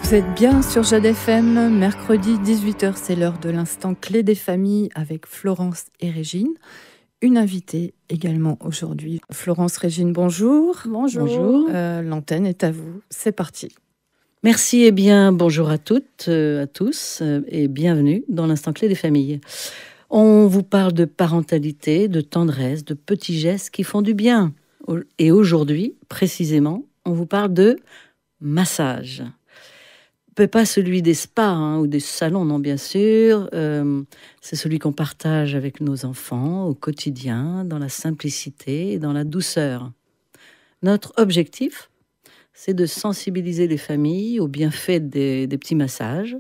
Vous êtes bien sur Jade FM, mercredi 18h, c'est l'heure de l'instant clé des familles avec Florence et Régine. Une invitée également aujourd'hui. Florence, Régine, bonjour. Bonjour. L'antenne est à vous, c'est parti. Merci et bien bonjour à toutes, à tous et bienvenue dans l'instant clé des familles. On vous parle de parentalité, de tendresse, de petits gestes qui font du bien. Et aujourd'hui, précisément, on vous parle de massage. Pas celui des spas ou des salons, non, bien sûr. C'est celui qu'on partage avec nos enfants au quotidien, dans la simplicité et dans la douceur. Notre objectif, c'est de sensibiliser les familles aux bienfaits des petits massages,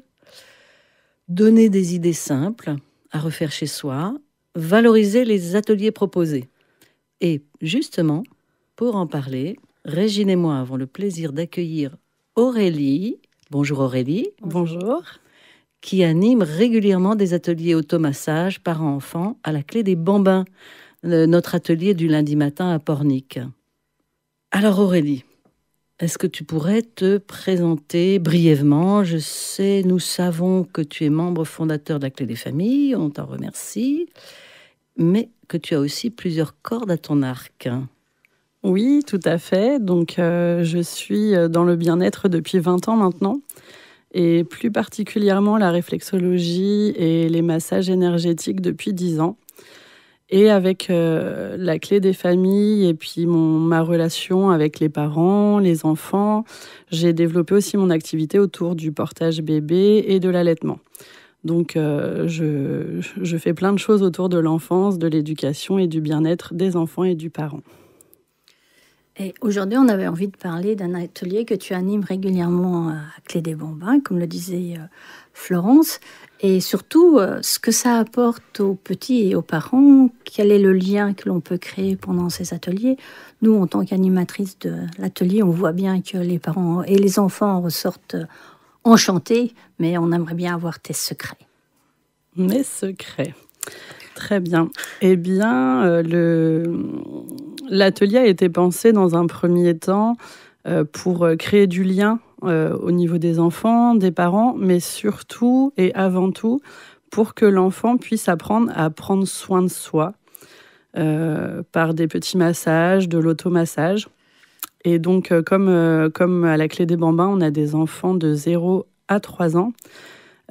donner des idées simples à refaire chez soi, valoriser les ateliers proposés. Et justement, pour en parler, Régine et moi avons le plaisir d'accueillir Aurélie. Bonjour Aurélie. Bonjour. Qui anime régulièrement des ateliers automassage parents-enfants à la Clé des Bambins, notre atelier du lundi matin à Pornic. Alors Aurélie, est-ce que tu pourrais te présenter brièvement? Nous savons que tu es membre fondateur de la Clé des Familles, on t'en remercie, mais que tu as aussi plusieurs cordes à ton arc. Oui, tout à fait. Donc, je suis dans le bien-être depuis 20 ans maintenant, et plus particulièrement la réflexologie et les massages énergétiques depuis 10 ans. Et avec la Clé des Familles et puis ma relation avec les parents, les enfants, j'ai développé aussi mon activité autour du portage bébé et de l'allaitement. Donc, je fais plein de choses autour de l'enfance, de l'éducation et du bien-être des enfants et du parent. Et aujourd'hui, on avait envie de parler d'un atelier que tu animes régulièrement à Clé des Bambins, comme le disait Florence, et surtout ce que ça apporte aux petits et aux parents, quel est le lien que l'on peut créer pendant ces ateliers. Nous, en tant qu'animatrice de l'atelier, on voit bien que les parents et les enfants ressortent enchantés, mais on aimerait bien avoir tes secrets. Mes secrets. Très bien. Eh bien, l'atelier a été pensé dans un premier temps pour créer du lien au niveau des enfants, des parents, mais surtout et avant tout pour que l'enfant puisse apprendre à prendre soin de soi par des petits massages, de l'automassage. Et donc, comme à la Clé des Bambins, on a des enfants de 0 à 3 ans,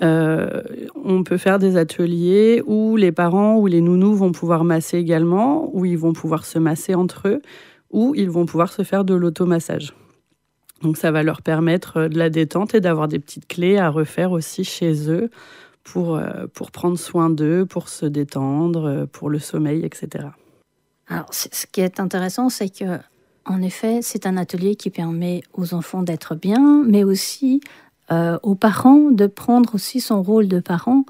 on peut faire des ateliers où les parents ou les nounous vont pouvoir masser également, où ils vont pouvoir se masser entre eux, où ils vont pouvoir se faire de l'automassage. Donc ça va leur permettre de la détente et d'avoir des petites clés à refaire aussi chez eux pour prendre soin d'eux, pour se détendre, pour le sommeil, etc. Alors, ce qui est intéressant, c'est que, en effet, c'est un atelier qui permet aux enfants d'être bien, mais aussi aux parents de prendre aussi son rôle de parent,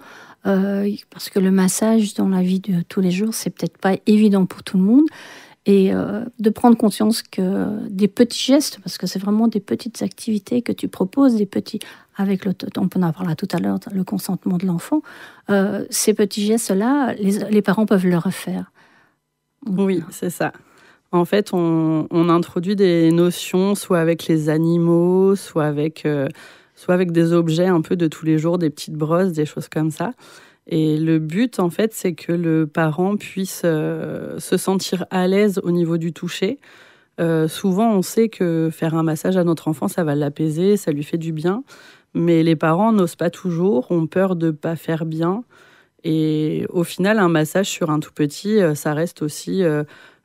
parce que le massage dans la vie de tous les jours, c'est peut-être pas évident pour tout le monde, et de prendre conscience que des petits gestes, parce que c'est vraiment des petites activités que tu proposes, des petits, avec on en parlera tout à l'heure, le consentement de l'enfant, ces petits gestes-là, les parents peuvent le refaire. Donc, oui, c'est ça. En fait, on introduit des notions, soit avec les animaux, soit avec des objets un peu de tous les jours, des petites brosses, des choses comme ça. Et le but, en fait, c'est que le parent puisse se sentir à l'aise au niveau du toucher. Souvent, on sait que faire un massage à notre enfant, ça va l'apaiser, ça lui fait du bien. Mais les parents n'osent pas toujours, ont peur de ne pas faire bien. Et au final, un massage sur un tout petit, ça reste aussi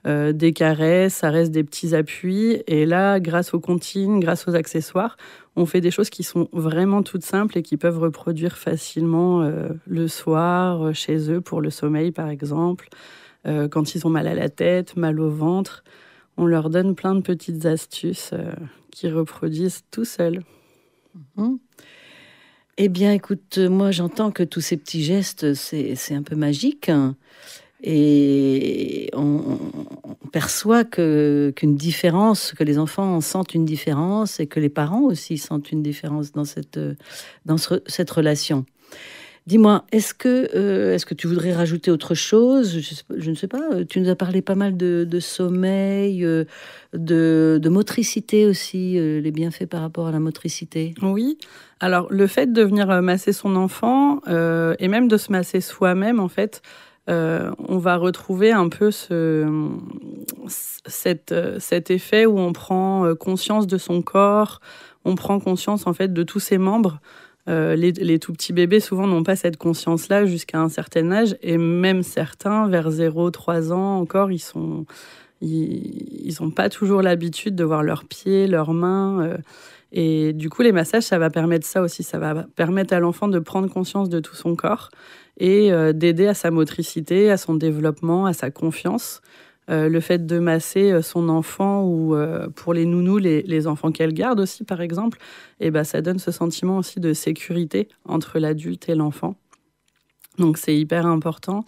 des caresses, ça reste des petits appuis. Et là, grâce aux comptines, grâce aux accessoires, on fait des choses qui sont vraiment toutes simples et qui peuvent reproduire facilement le soir, chez eux, pour le sommeil, par exemple. Quand ils ont mal à la tête, mal au ventre, on leur donne plein de petites astuces qui reproduisent tout seuls. Mmh. Eh bien, écoute, moi, j'entends que tous ces petits gestes, c'est un peu magique. Et on perçoit qu'une différence, que les enfants sentent une différence et que les parents aussi sentent une différence dans cette relation. Dis-moi, est-ce que tu voudrais rajouter autre chose? Je ne sais pas. Tu nous as parlé pas mal de sommeil, de motricité aussi, les bienfaits par rapport à la motricité. Oui. Alors, le fait de venir masser son enfant et même de se masser soi-même, en fait, on va retrouver un peu cet effet où on prend conscience de son corps, on prend conscience, en fait, de tous ses membres. Les tout petits bébés, souvent, n'ont pas cette conscience-là jusqu'à un certain âge. Et même certains, vers 0-3 ans encore, ils n'ont pas toujours l'habitude de voir leurs pieds, leurs mains. Et du coup, les massages, ça va permettre ça aussi. Ça va permettre à l'enfant de prendre conscience de tout son corps et d'aider à sa motricité, à son développement, à sa confiance. Le fait de masser son enfant ou pour les nounous, les enfants qu'elle garde aussi, par exemple, et ben, ça donne ce sentiment aussi de sécurité entre l'adulte et l'enfant. Donc, c'est hyper important.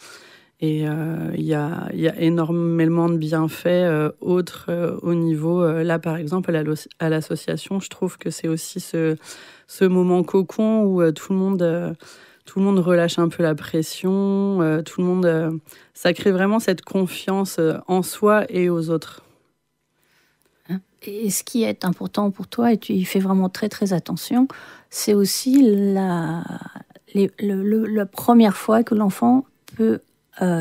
Et il y a énormément de bienfaits autres au niveau... là, par exemple, à l'association, je trouve que c'est aussi ce moment cocon où tout le monde relâche un peu la pression, tout le monde... ça crée vraiment cette confiance en soi et aux autres. Et ce qui est important pour toi, et tu y fais vraiment très très attention, c'est aussi la première fois que l'enfant peut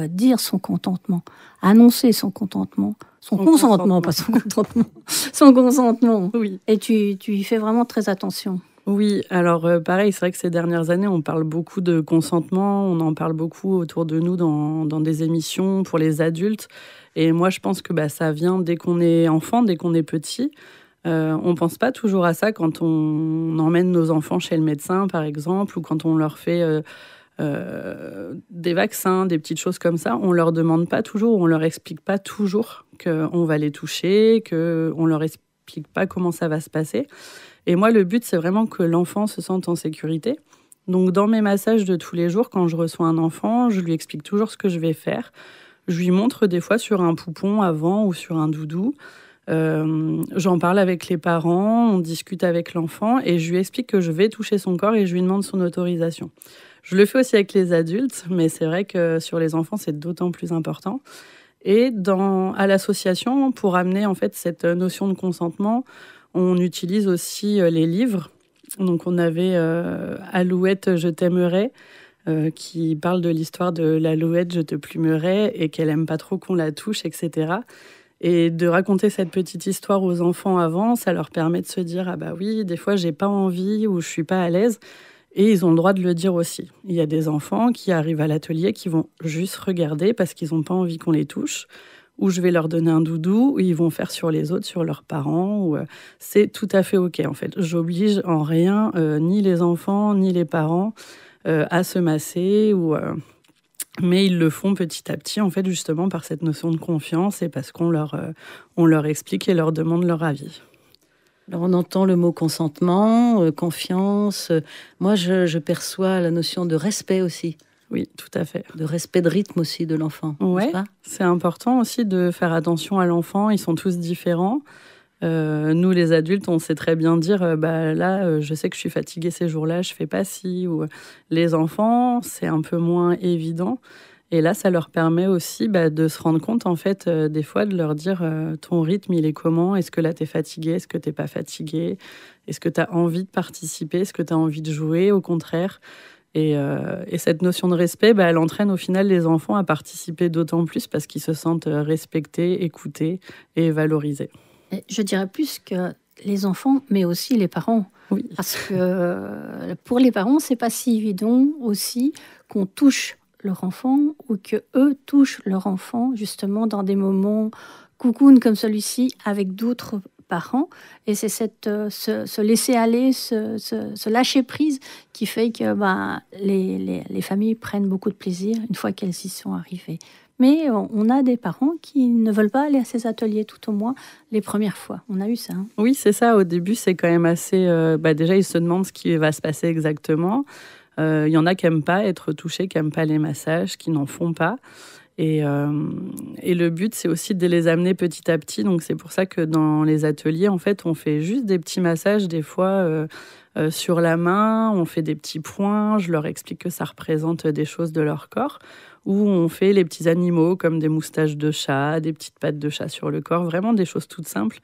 dire son contentement, annoncer son contentement. Son consentement, pas son contentement. Son consentement. Oui. Et tu y fais vraiment très attention. Oui, alors pareil, c'est vrai que ces dernières années, on parle beaucoup de consentement, on en parle beaucoup autour de nous dans des émissions pour les adultes. Et moi, je pense que ça vient dès qu'on est enfant, dès qu'on est petit. On ne pense pas toujours à ça quand on emmène nos enfants chez le médecin, par exemple, ou quand on leur fait des vaccins, des petites choses comme ça. On ne leur demande pas toujours, on ne leur explique pas toujours qu'on va les toucher, qu'on ne leur explique pas comment ça va se passer. Et moi, le but, c'est vraiment que l'enfant se sente en sécurité. Donc, dans mes massages de tous les jours, quand je reçois un enfant, je lui explique toujours ce que je vais faire. Je lui montre des fois sur un poupon avant ou sur un doudou. J'en parle avec les parents, on discute avec l'enfant et je lui explique que je vais toucher son corps et je lui demande son autorisation. Je le fais aussi avec les adultes, mais c'est vrai que sur les enfants, c'est d'autant plus important. Et à l'association, pour amener en fait cette notion de consentement, on utilise aussi les livres. Donc, on avait Alouette, je t'aimerai, qui parle de l'histoire de l'alouette, je te plumerai, et qu'elle aime pas trop qu'on la touche, etc. Et de raconter cette petite histoire aux enfants avant, ça leur permet de se dire « Ah bah oui, des fois, j'ai pas envie ou je suis pas à l'aise ». Et ils ont le droit de le dire aussi. Il y a des enfants qui arrivent à l'atelier qui vont juste regarder parce qu'ils n'ont pas envie qu'on les touche, ou je vais leur donner un doudou, ou ils vont faire sur les autres, sur leurs parents. C'est tout à fait OK, en fait. J'oblige en rien ni les enfants, ni les parents à se masser. Mais ils le font petit à petit, en fait, justement par cette notion de confiance et parce qu'on leur explique et leur demande leur avis. Alors on entend le mot consentement, confiance. Moi, je perçois la notion de respect aussi. Oui, tout à fait. De respect de rythme aussi de l'enfant. Oui, c'est important aussi de faire attention à l'enfant. Ils sont tous différents. Nous, les adultes, on sait très bien dire là, je sais que je suis fatiguée ces jours-là, je fais pas ci. Ou les enfants, c'est un peu moins évident. Et là, ça leur permet aussi de se rendre compte, en fait, des fois, de leur dire ton rythme, il est comment? Est-ce que là, tu es fatigué? Est-ce que tu n'es pas fatigué? Est-ce que tu as envie de participer? Est-ce que tu as envie de jouer? Au contraire. Et cette notion de respect, elle entraîne au final les enfants à participer d'autant plus parce qu'ils se sentent respectés, écoutés et valorisés. Je dirais plus que les enfants, mais aussi les parents. Oui. Parce que pour les parents, c'est pas si évident aussi qu'on touche leur enfant ou que eux touchent leur enfant justement dans des moments cocoon comme celui-ci avec d'autres parents. Et c'est se laisser aller, se lâcher prise qui fait que les familles prennent beaucoup de plaisir une fois qu'elles y sont arrivées. Mais on a des parents qui ne veulent pas aller à ces ateliers, tout au moins les premières fois. On a eu ça. Oui, c'est ça. Au début, c'est quand même assez... déjà, ils se demandent ce qui va se passer exactement. Il y en a qui n'aiment pas être touchés, qui n'aiment pas les massages, qui n'en font pas. Et le but, c'est aussi de les amener petit à petit. Donc, c'est pour ça que dans les ateliers, en fait, on fait juste des petits massages, des fois sur la main. On fait des petits points. Je leur explique que ça représente des choses de leur corps. Ou on fait les petits animaux, comme des moustaches de chat, des petites pattes de chat sur le corps. Vraiment des choses toutes simples.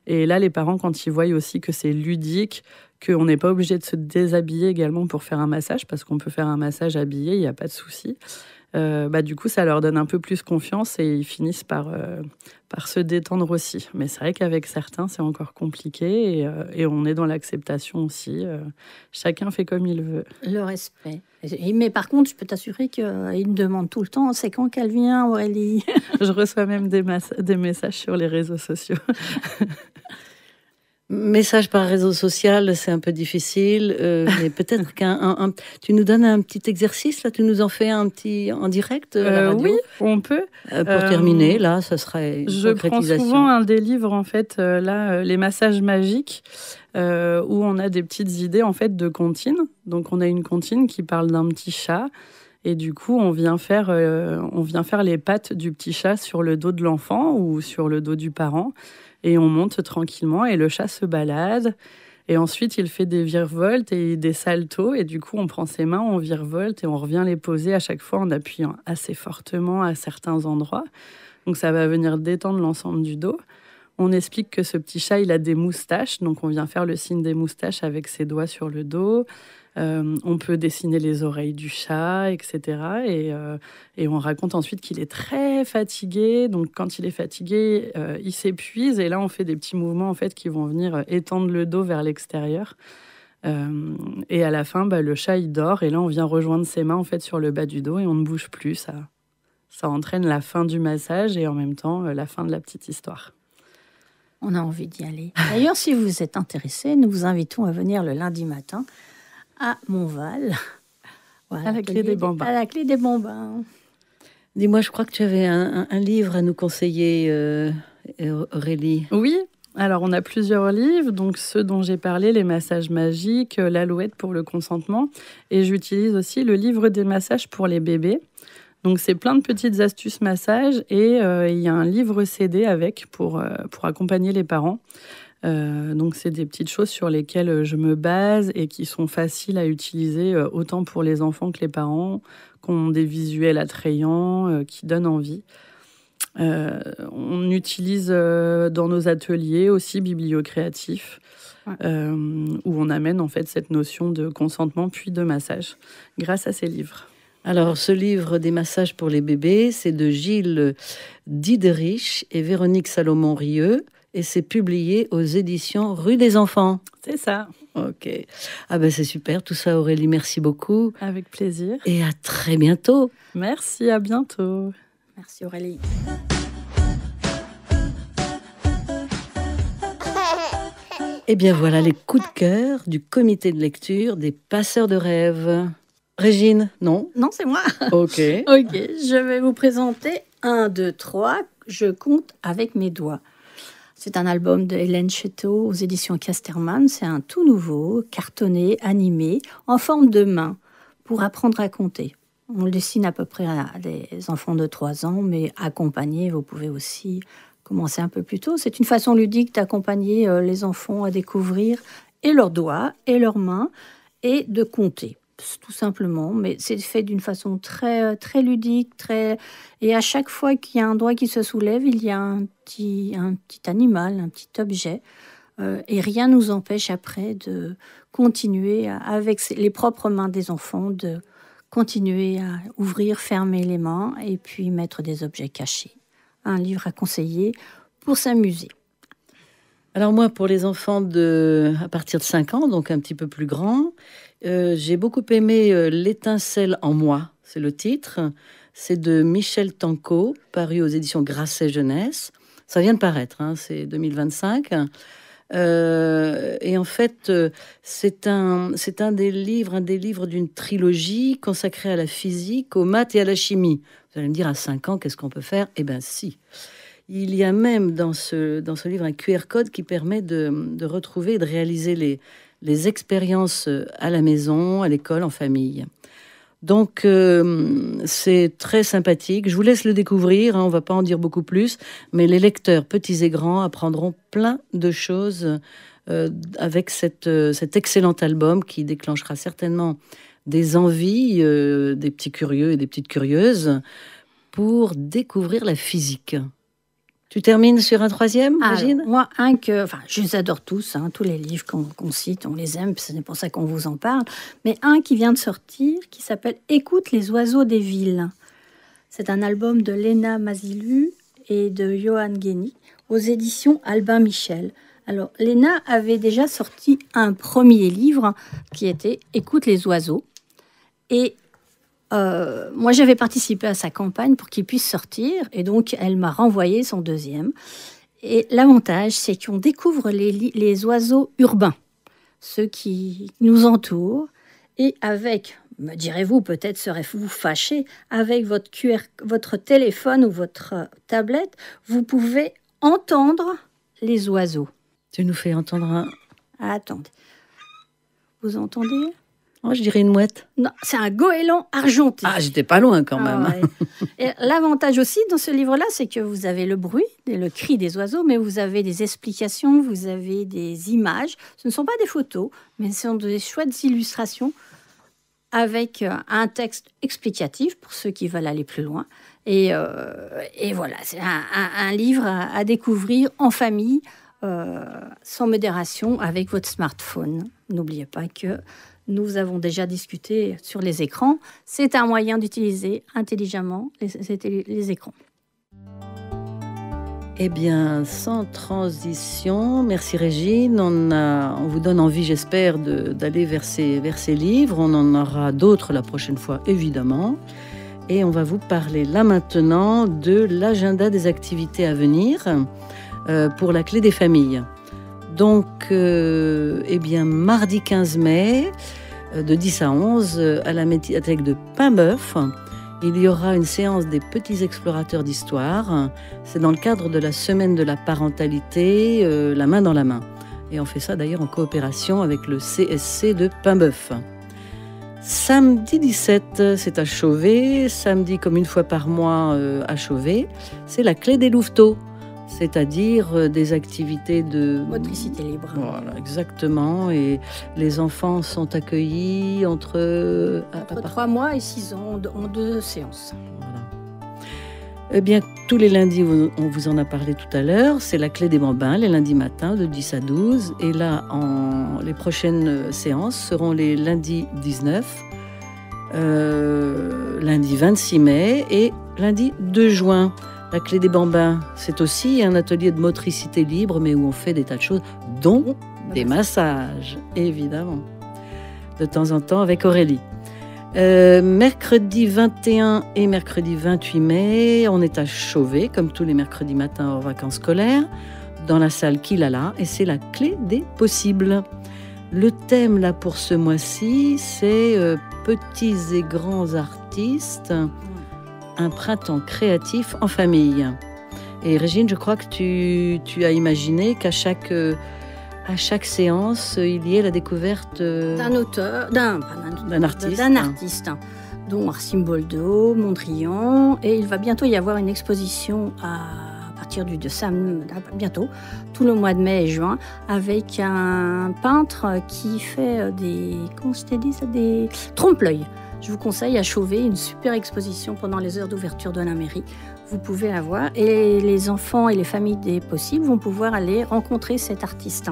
Et là, les parents, quand ils voient aussi que c'est ludique, qu'on n'est pas obligé de se déshabiller également pour faire un massage, parce qu'on peut faire un massage habillé, il n'y a pas de souci. Du coup, ça leur donne un peu plus confiance et ils finissent par se détendre aussi. Mais c'est vrai qu'avec certains, c'est encore compliqué et on est dans l'acceptation aussi. Chacun fait comme il veut. Le respect. Mais par contre, je peux t'assurer qu'ils me demandent tout le temps, c'est quand qu'elle vient, Aurélie? Je reçois même des messages sur les réseaux sociaux. Message par réseau social, c'est un peu difficile, mais peut-être tu nous donnes un petit exercice, là, tu nous en fais un petit en direct à la radio. Oui, on peut. Pour terminer, là, ça serait une Je prends souvent un des livres, en fait, les massages magiques, où on a des petites idées, en fait, de comptines. Donc, on a une comptine qui parle d'un petit chat. Et du coup, on vient faire les pattes du petit chat sur le dos de l'enfant ou sur le dos du parent. Et on monte tranquillement et le chat se balade. Et ensuite, il fait des virevoltes et des saltos. Et du coup, on prend ses mains, on virevolte et on revient les poser à chaque fois en appuyant assez fortement à certains endroits. Donc, ça va venir détendre l'ensemble du dos. On explique que ce petit chat, il a des moustaches. Donc, on vient faire le signe des moustaches avec ses doigts sur le dos. On peut dessiner les oreilles du chat, etc. Et on raconte ensuite qu'il est très fatigué. Donc, quand il est fatigué, il s'épuise. Et là, on fait des petits mouvements en fait, qui vont venir étendre le dos vers l'extérieur. Et à la fin, le chat, il dort. Et là, on vient rejoindre ses mains en fait, sur le bas du dos et on ne bouge plus. Ça entraîne la fin du massage et en même temps, la fin de la petite histoire. On a envie d'y aller. D'ailleurs, si vous êtes intéressé, nous vous invitons à venir le lundi matin à Montval. Voilà, à la Clé des Bambins. À la Clé des Bambins. Dis-moi, je crois que tu avais un livre à nous conseiller, Aurélie. Oui, alors on a plusieurs livres, donc ceux dont j'ai parlé, les massages magiques, l'Alouette pour le consentement, et j'utilise aussi le livre des massages pour les bébés. Donc c'est plein de petites astuces massages et il y a un livre CD avec pour accompagner les parents. Donc c'est des petites choses sur lesquelles je me base et qui sont faciles à utiliser autant pour les enfants que les parents, qui ont des visuels attrayants, qui donnent envie. On utilise dans nos ateliers aussi bibliocréatifs, où on amène en fait cette notion de consentement puis de massage grâce à ces livres. Alors, ce livre des massages pour les bébés, c'est de Gilles Diderich et Véronique Salomon-Rieux. Et c'est publié aux éditions Rue des Enfants. C'est ça. Ok. Ah ben c'est super tout ça, Aurélie. Merci beaucoup. Avec plaisir. Et à très bientôt. Merci, à bientôt. Merci Aurélie. Et bien voilà les coups de cœur du comité de lecture des Passeurs de rêves. Régine, non? Non, c'est moi. Ok. Ok, je vais vous présenter 1, 2, 3. Je compte avec mes doigts. C'est un album de Hélène Chéteau aux éditions Casterman. C'est un tout nouveau, cartonné, animé, en forme de main, pour apprendre à compter. On le dessine à peu près à des enfants de 3 ans, mais accompagné, vous pouvez aussi commencer un peu plus tôt. C'est une façon ludique d'accompagner les enfants à découvrir et leurs doigts et leurs mains et de compter. Tout simplement, mais c'est fait d'une façon très, très ludique, et à chaque fois qu'il y a un doigt qui se soulève, il y a un petit animal, un petit objet, et rien ne nous empêche après de continuer avec les propres mains des enfants, de continuer à ouvrir, fermer les mains et puis mettre des objets cachés. Un livre à conseiller pour s'amuser. Alors moi, pour les enfants à partir de 5 ans, donc un petit peu plus grands, j'ai beaucoup aimé L'étincelle en moi, c'est le titre. C'est de Michel Tanco, paru aux éditions Grasset Jeunesse. Ça vient de paraître, c'est 2025. Et en fait, c'est un des livres d'une trilogie consacrée à la physique, aux maths et à la chimie. Vous allez me dire, à 5 ans, qu'est-ce qu'on peut faire? Eh bien, si. Il y a même dans ce livre un QR code qui permet de retrouver et de réaliser les expériences à la maison, à l'école, en famille. Donc, c'est très sympathique. Je vous laisse le découvrir, hein, on ne va pas en dire beaucoup plus, mais les lecteurs, petits et grands, apprendront plein de choses avec cet excellent album qui déclenchera certainement des envies des petits curieux et des petites curieuses pour découvrir la physique. Tu termines sur un troisième, Régine ? Moi, je les adore tous, hein, tous les livres qu'on cite, on les aime, c'est pour ça qu'on vous en parle. Mais un qui vient de sortir, qui s'appelle « Écoute les oiseaux des villes ». C'est un album de Léna Mazilu et de Johan Guény, aux éditions Albin Michel. Alors, Léna avait déjà sorti un premier livre qui était « Écoute les oiseaux ». Et moi, j'avais participé à sa campagne pour qu'il puisse sortir, et donc elle m'a renvoyé son deuxième. Et l'avantage, c'est qu'on découvre les oiseaux urbains, ceux qui nous entourent, et avec, me direz-vous, peut-être serez-vous fâché, avec votre téléphone ou votre tablette, vous pouvez entendre les oiseaux. Tu nous fais entendre un... Attendez. Vous entendez ? Oh, je dirais une mouette. Non, c'est un goéland argenté. Ah, j'étais pas loin quand même. Ouais. Et l'avantage aussi dans ce livre-là, c'est que vous avez le bruit, le cri des oiseaux, mais vous avez des explications, vous avez des images. Ce ne sont pas des photos, mais ce sont des chouettes illustrations avec un texte explicatif pour ceux qui veulent aller plus loin. Et voilà, c'est un livre à découvrir en famille, sans modération, avec votre smartphone. N'oubliez pas que nous avons déjà discuté sur les écrans. C'est un moyen d'utiliser intelligemment les écrans. Eh bien, sans transition, merci Régine. On vous donne envie, j'espère, d'aller vers ces livres. On en aura d'autres la prochaine fois, évidemment. Et on va vous parler là maintenant de l'agenda des activités à venir pour la clé des familles. Donc, mardi 15 mai, de 10 à 11, à la médiathèque de Paimboeuf, il y aura une séance des petits explorateurs d'histoire. C'est dans le cadre de la semaine de la parentalité, la main dans la main. Et on fait ça d'ailleurs en coopération avec le CSC de Paimboeuf. Samedi 17, c'est à Chauvet. Samedi, comme une fois par mois à Chauvet, c'est la clé des louveteaux. C'est-à-dire des activités de... motricité libre. Voilà, exactement. Et les enfants sont accueillis entre 3 mois et 6 ans, en 2 séances. Voilà. Eh bien, tous les lundis, on vous en a parlé tout à l'heure, c'est la clé des bambins, les lundis matins de 10 à 12. Et là, les prochaines séances seront les lundis 19, lundi 26 mai et lundi 2 juin. La clé des bambins, c'est aussi un atelier de motricité libre, mais où on fait des tas de choses, dont des massages, évidemment, de temps en temps avec Aurélie. Mercredi 21 et mercredi 28 mai, on est à Chauvet, comme tous les mercredis matins hors vacances scolaires, dans la salle Kilala, et c'est la clé des possibles. Le thème là pour ce mois-ci, c'est petits et grands artistes. Un printemps créatif en famille. Et Régine, je crois que tu as imaginé qu'à chaque séance, il y ait la découverte d'un auteur, d'un artiste, dont Arcimboldo, Mondrian, et il va bientôt y avoir une exposition à partir du bientôt, tout le mois de mai et juin, avec un peintre qui fait des trompe-l'œil. Je vous conseille à Chauvet, une super exposition pendant les heures d'ouverture de la mairie. Vous pouvez la voir. Et les enfants et les familles des possibles vont pouvoir aller rencontrer cet artiste.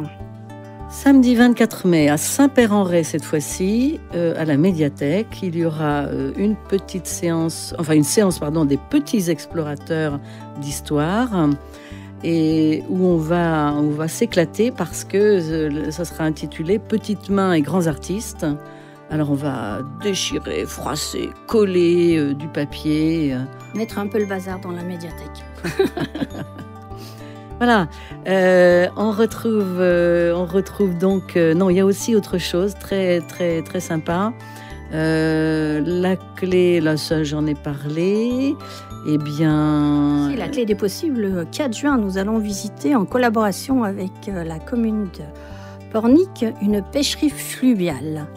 Samedi 24 mai, à Saint-Père-en-Retz cette fois-ci, à la médiathèque, il y aura une séance des petits explorateurs d'histoire, et où on va s'éclater parce que ça sera intitulé « Petites mains et grands artistes ». Alors on va déchirer, froisser, coller du papier. Mettre un peu le bazar dans la médiathèque. Voilà, on retrouve donc... non, il y a aussi autre chose très, très, très sympa. La clé, là, ça j'en ai parlé. Eh bien... C'est la clé des possibles. Le 4 juin, nous allons visiter en collaboration avec la commune Pornic, une pêcherie fluviale.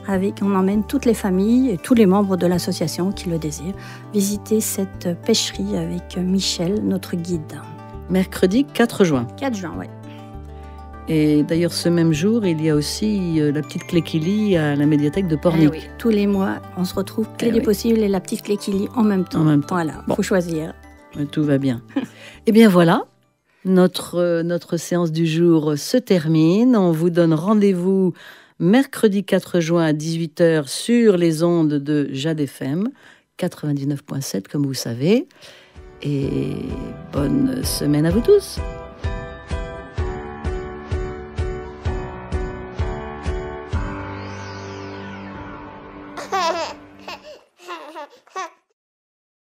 On emmène toutes les familles et tous les membres de l'association qui le désirent visiter cette pêcherie avec Michel, notre guide. Mercredi 4 juin. 4 juin, oui. Et d'ailleurs, ce même jour, il y a aussi la petite clé qui lie à la médiathèque de Pornic. Oui. Tous les mois, on se retrouve Clé des possibles et la petite clé qui lie en même temps. Voilà, faut choisir. Tout va bien. Eh bien voilà, notre séance du jour se termine. On vous donne rendez-vous mercredi 4 juin à 18h sur les ondes de Jade FM 99.7 comme vous savez. Et bonne semaine à vous tous.